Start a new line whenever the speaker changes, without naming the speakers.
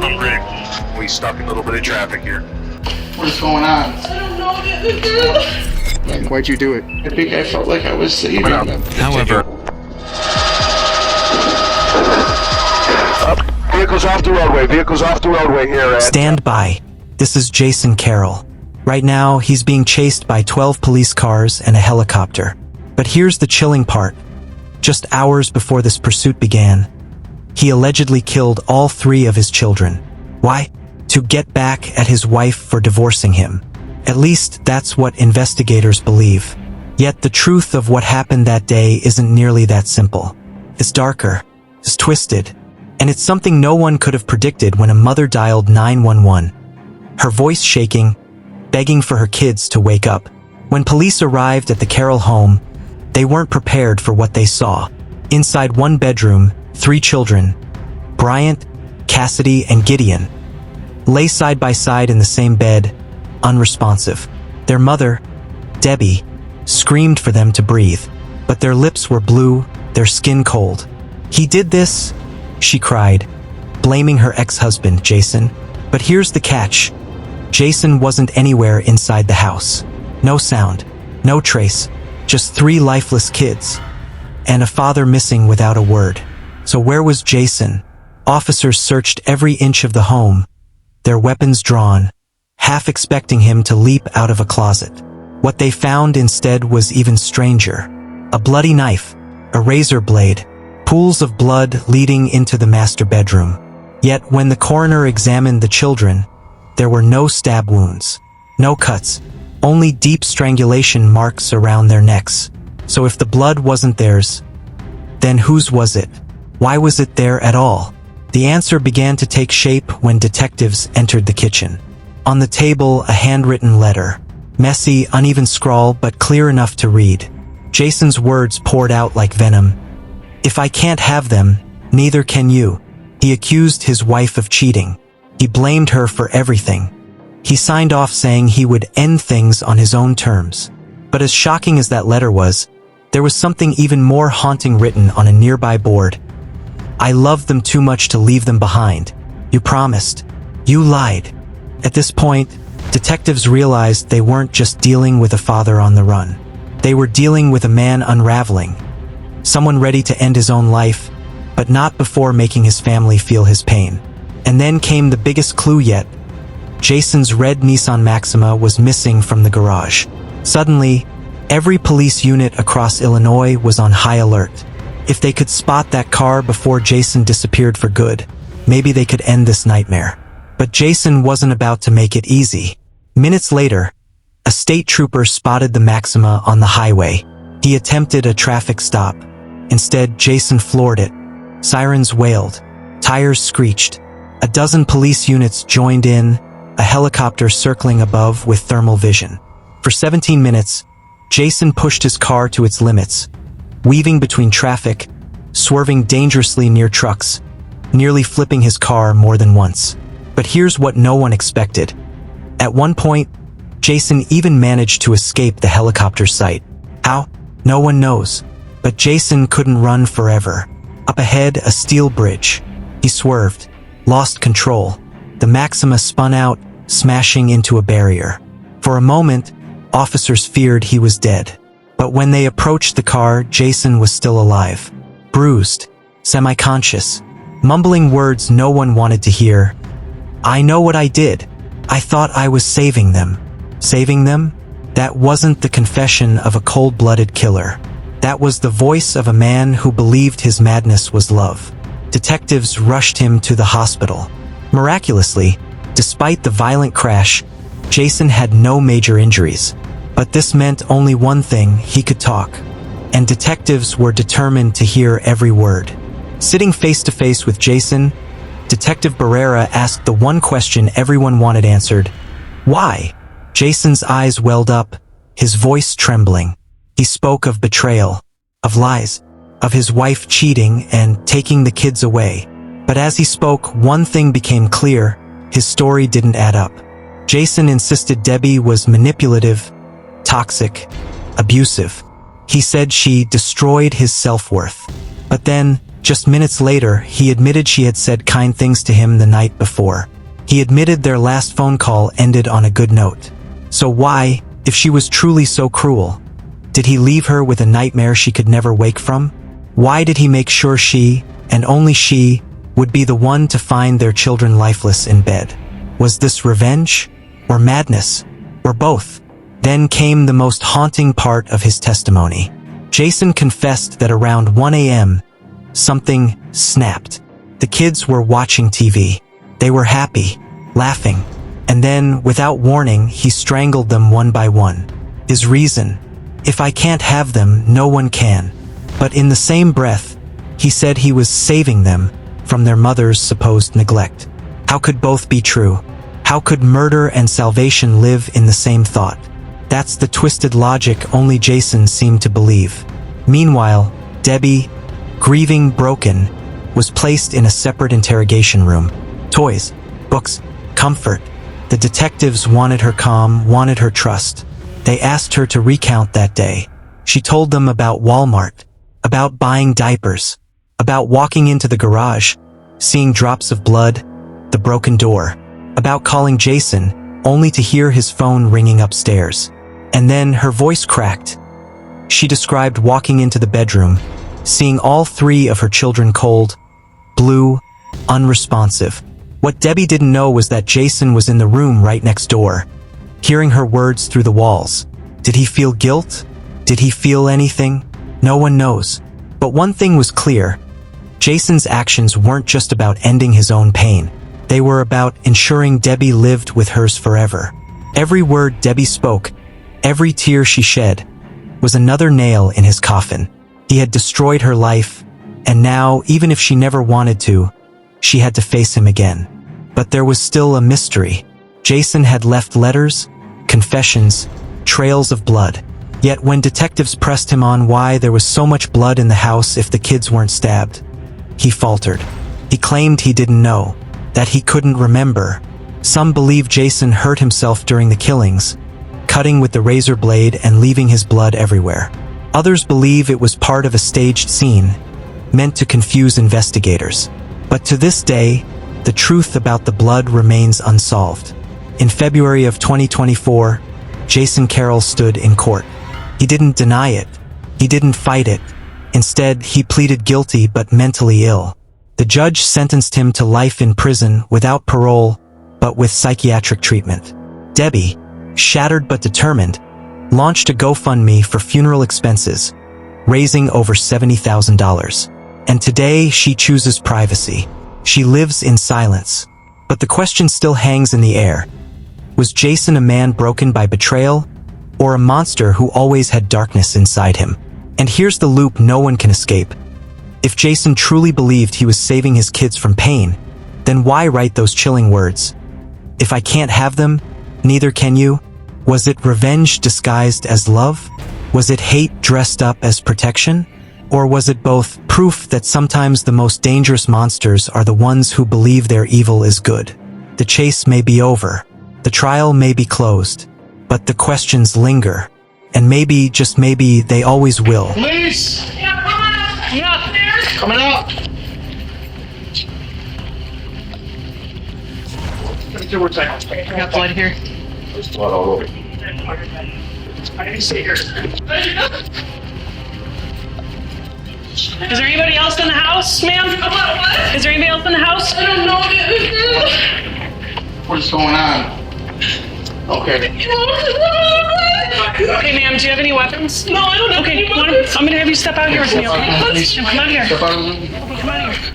I'm Rick. We stuck in a little bit of traffic here.
What's going on?
I don't know the girl.
Why'd you do it? I think I felt like I was saving them.
However,
Vehicles off the roadway. Vehicles off the roadway here.
stand by. This is Jason Karels. Right now, he's being chased by 12 police cars and a helicopter. But here's the chilling part. Just hours before this pursuit began, he allegedly killed all 3 of his children. Why? To get back at his wife for divorcing him. At least that's what investigators believe. Yet the truth of what happened that day isn't nearly that simple. It's darker, it's twisted, and it's something no one could have predicted when a mother dialed 911. Her voice shaking, begging for her kids to wake up. When police arrived at the Karel home, they weren't prepared for what they saw. Inside one bedroom, 3 children, Bryant, Cassidy, and Gideon, lay side by side in the same bed, unresponsive. Their mother, Debbie, screamed for them to breathe, but their lips were blue, their skin cold. "He did this," she cried, blaming her ex-husband, Jason. But here's the catch. Jason wasn't anywhere inside the house. No sound, no trace, just 3 lifeless kids, and a father missing without a word. So where was Jason? Officers searched every inch of the home, their weapons drawn, half expecting him to leap out of a closet. What they found instead was even stranger. A bloody knife, a razor blade, pools of blood leading into the master bedroom. Yet when the coroner examined the children, there were no stab wounds, no cuts, only deep strangulation marks around their necks. So if the blood wasn't theirs, then whose was it? Why was it there at all? The answer began to take shape when detectives entered the kitchen. On the table, a handwritten letter. Messy, uneven scrawl, but clear enough to read. Jason's words poured out like venom. "If I can't have them, neither can you." He accused his wife of cheating. He blamed her for everything. He signed off saying he would end things on his own terms. But as shocking as that letter was, there was something even more haunting written on a nearby board. "I loved them too much to leave them behind. You promised. You lied." At this point, detectives realized they weren't just dealing with a father on the run. They were dealing with a man unraveling. Someone ready to end his own life, but not before making his family feel his pain. And then came the biggest clue yet. Jason's red Nissan Maxima was missing from the garage. Suddenly, every police unit across Illinois was on high alert. If they could spot that car before Jason disappeared for good, maybe they could end this nightmare. But Jason wasn't about to make it easy. Minutes later, a state trooper spotted the Maxima on the highway. He attempted a traffic stop. Instead, Jason floored it. Sirens wailed. Tires screeched. A dozen police units joined in, a helicopter circling above with thermal vision. For 17 minutes, Jason pushed his car to its limits, weaving between traffic, swerving dangerously near trucks, nearly flipping his car more than once. But here's what no one expected. At one point, Jason even managed to escape the helicopter sight. How? No one knows. But Jason couldn't run forever. Up ahead, a steel bridge. He swerved, lost control. The Maxima spun out, smashing into a barrier. For a moment, officers feared he was dead. But when they approached the car, Jason was still alive. Bruised, semi-conscious, mumbling words no one wanted to hear. "I know what I did. I thought I was saving them." Saving them? That wasn't the confession of a cold-blooded killer. That was the voice of a man who believed his madness was love. Detectives rushed him to the hospital. Miraculously, despite the violent crash, Jason had no major injuries. But this meant only one thing: he could talk. And detectives were determined to hear every word. Sitting face to face with Jason, Detective Barrera asked the one question everyone wanted answered: why? Jason's eyes welled up, his voice trembling. He spoke of betrayal, of lies, of his wife cheating and taking the kids away. But as he spoke, one thing became clear: his story didn't add up. Jason insisted Debbie was manipulative, toxic, abusive. He said she destroyed his self-worth. But then, Just minutes later, he admitted she had said kind things to him the night before. He admitted their last phone call ended on a good note. So why, if she was truly so cruel, did he leave her with a nightmare she could never wake from? Why did he make sure she, and only she, would be the one to find their children lifeless in bed? Was this revenge? Or madness? Or both? Then came the most haunting part of his testimony. Jason confessed that around 1 a.m., something snapped. The kids were watching TV. They were happy, laughing, and then, without warning, he strangled them one by one. His reason: if I can't have them, no one can. But in the same breath, he said he was saving them from their mother's supposed neglect. How could both be true? How could murder and salvation live in the same thought? That's the twisted logic only Jason seemed to believe. Meanwhile, Debbie, grieving, broken, was placed in a separate interrogation room. Toys, books, comfort. The detectives wanted her calm, wanted her trust. They asked her to recount that day. She told them about Walmart, about buying diapers, about walking into the garage, seeing drops of blood, the broken door, about calling Jason, only to hear his phone ringing upstairs. And then her voice cracked. She described walking into the bedroom, seeing all 3 of her children cold, blue, unresponsive. What Debbie didn't know was that Jason was in the room right next door, hearing her words through the walls. Did he feel guilt? Did he feel anything? No one knows. But one thing was clear. Jason's actions weren't just about ending his own pain. They were about ensuring Debbie lived with hers forever. Every word Debbie spoke, every tear she shed, was another nail in his coffin. He had destroyed her life, and now, even if she never wanted to, she had to face him again. But there was still a mystery. Jason had left letters, confessions, trails of blood. Yet when detectives pressed him on why there was so much blood in the house if the kids weren't stabbed, he faltered. He claimed he didn't know, that he couldn't remember. Some believe Jason hurt himself during the killings, cutting with the razor blade and leaving his blood everywhere. Others believe it was part of a staged scene, meant to confuse investigators. But to this day, the truth about the blood remains unsolved. In February of 2024, Jason Karels stood in court. He didn't deny it. He didn't fight it. Instead, he pleaded guilty but mentally ill. The judge sentenced him to life in prison without parole, but with psychiatric treatment. Debbie, shattered but determined, launched a GoFundMe for funeral expenses, raising over $70,000. And today, she chooses privacy. She lives in silence. But the question still hangs in the air. Was Jason a man broken by betrayal, or a monster who always had darkness inside him? And here's the loop no one can escape. If Jason truly believed he was saving his kids from pain, then why write those chilling words? If I can't have them, neither can you. Was it revenge disguised as love? Was it hate dressed up as protection? Or was it both, proof that sometimes the most dangerous monsters are the ones who believe their evil is good? The chase may be over. The trial may be closed. But the questions linger. And maybe, just maybe, they always will.
Police!
Yeah, come on up. Yeah, upstairs.
Coming up!
I got blood here.
There's blood all over.
I didn't see her. Is there anybody else in the house, ma'am? What? Is there anybody else in the house? I don't know.
What's going on? Okay.
Okay, ma'am, do you have any weapons? No, I don't have any weapons. I'm gonna have you step out here with me, okay? Come on here.
Step out of the room.
Come on here.